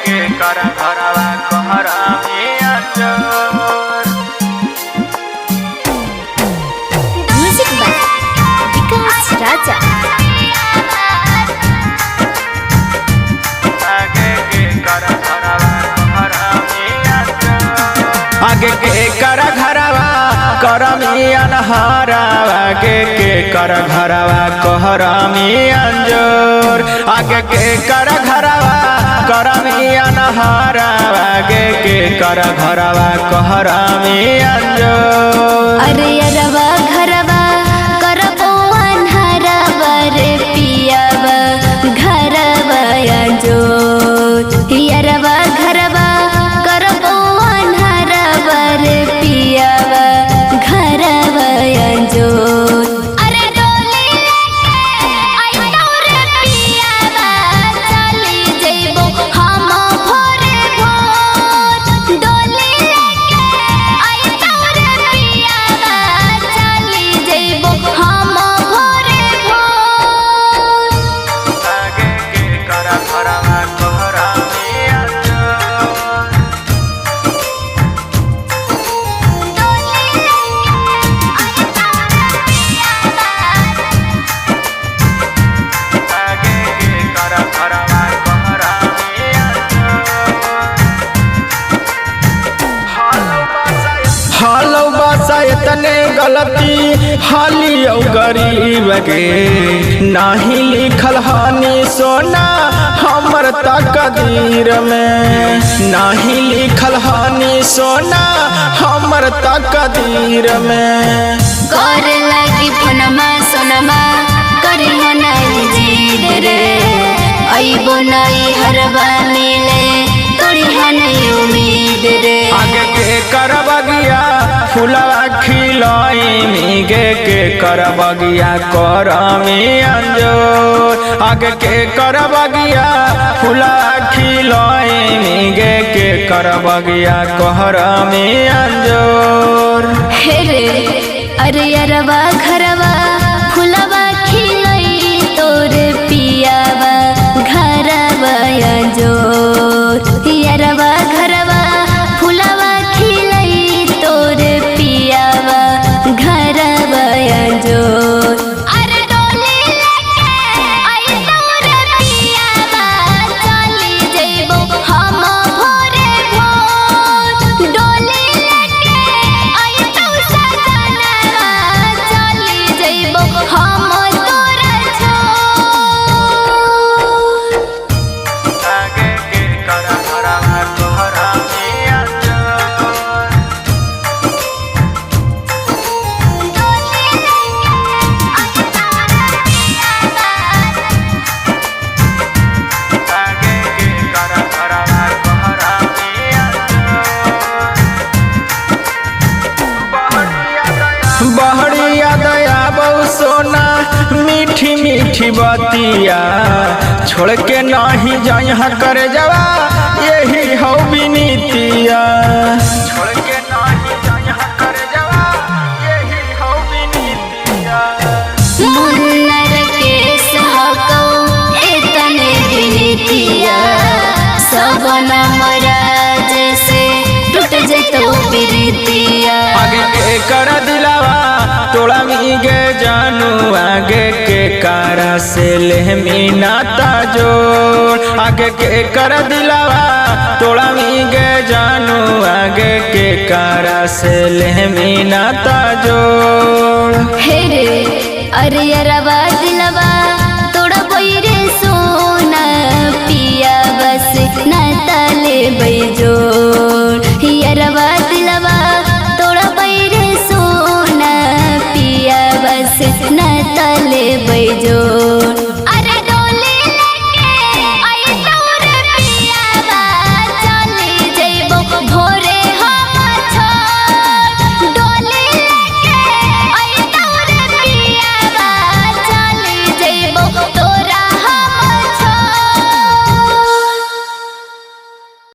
के कर घरवा कहरा में अंजोर। म्यूजिक बाय विकास राजा। आगे के कर घरवा कहरा में अंजोर। आगे के कर घरवा करमियन हरावा के कर घरवा कहरा में अंजोर। आगे के कर घरवा करमियन हरावा के कर घरवा कहरा में अंजोर। अरे अरवा घरवा करबो अन्हरवा रे पियावा घरवा अंजोर। अरवा घरवा करबो अन्हरवा रे पियावा घरवा अंजोर। अरे डोली लेके आइतो रे पियावा चली जइबो हम भोरे भोर। डोली लेके आइतो रे पियावा चली जइबो हम भोरे भोर। आगे के कर घरवा कहरा में अंजोर। डोली लेके आइतो रे पियावा आगे के कर घरवा कहरा में अंजोर। हालो बासा इतने गलती हालियो गरीब के नाही लिखल हानि सोना हमर तकदीर में। नाही लिखल हानि सोना हमर तकदीर में। कर लगी फोनमा सोनमा करी हो नहीं जीद रे। अइबो नहीं हरवा मिले तोड़ी हो नहीं उम्मीद रे। आगे के कर बगिया फुलवा खिलाई मिगे के कर बगिया कर में अंजोर। आगे के कर बगिया फुलवा खिलाई मिगे के कर बगिया कहर में अंजोर। हे रे अरे अरवा घरवा फुलवा खिलई तोरे पियावा घरवा अंजोर। अरवा घरवा फुलवा खिलई तोरे पियावा घरवा अंजोर। अरे डोली लेके आइतो रे पियावा चली जइबो हम भोरे भोर। डोली लेके आइतो सजनवा चली जइबो हम तोरा छोर। आगे के कर घरवा कहरा में अंजोर। डोली लेके आइतो रे पियावा आगे के कर घरवा कहरा में अंजोर। बहरिया दया बहु सोना मीठी मीठी बतिया छोड़ के नाही जहाँ कर जवा यही हो विनीतिया। छोड़ के नाही जहाँ कर जवा यही हो विनीतिया। मुन्नर के सहकौ एतने विनीतिया। सब नमराज से टूट जइतो प्रीतिया। आगे के कर दिलावा तोड़ा मीगे जानू आगे के कारा से लेहमी नाता जोड़। आगे के कर दिलावा तोड़ा मीगे जानू आगे के कारा से लेहमी नाता जोड़। हे रे अरे